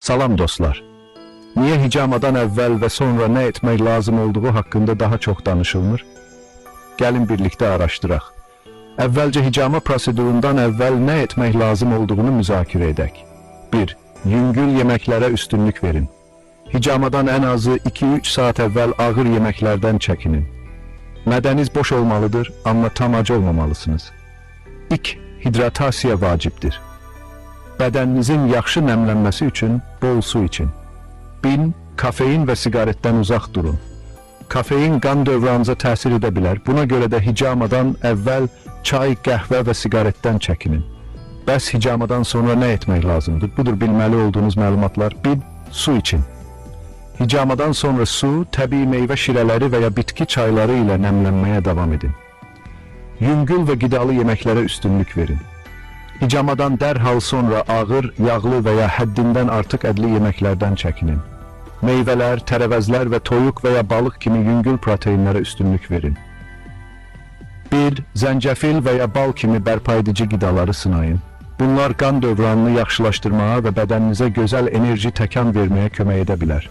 Salam dostlar. Niye hicamadan əvvəl və sonra nə etmək lazım olduğu haqqında daha çox danışılmır? Gəlin birlikdə araşdıraq. Əvvəlcə hicama prosedurundan əvvəl nə etmək lazım olduğunu müzakirə edək. 1. Yüngül yeməklərə üstünlük verin. Hicamadan ən azı 2-3 saat əvvəl ağır yeməklərdən çəkinin. Mədəniz boş olmalıdır, amma tam ac olmamalısınız. 2. Hidratasiya vacibdir. Bədəninizin yaxşı nəmlənməsi üçün bol su için. 1. Kafein və siqaretdən uzaq durun. Kafein qan dövranınıza təsir edə bilər. Buna görə də hicamadan əvvəl çay, qəhvə və siqaretdən çəkinin. Bəs hicamadan sonra nə etmək lazımdır? Budur bilməli olduğunuz məlumatlar. 1. Su için. Hicamadan sonra su, təbii meyvə şirələri və ya bitki çayları ilə nəmlənməyə davam edin. Yüngül və qidalı yeməklərə üstünlük verin. Hicamadan dərhal sonra ağır, yağlı və ya həddindən artıq ədli yeməklərdən çəkinin. Meyvələr, tərəvəzlər və toyuq və ya balıq kimi yüngül proteinlərə üstünlük verin. 1. Zəncəfil və ya bal kimi bərpa edici qidaları sınayın. Bunlar qan dövranını yaxşılaşdırmağa və bədəninizə gözəl enerji təkan verməyə kömək edə bilər.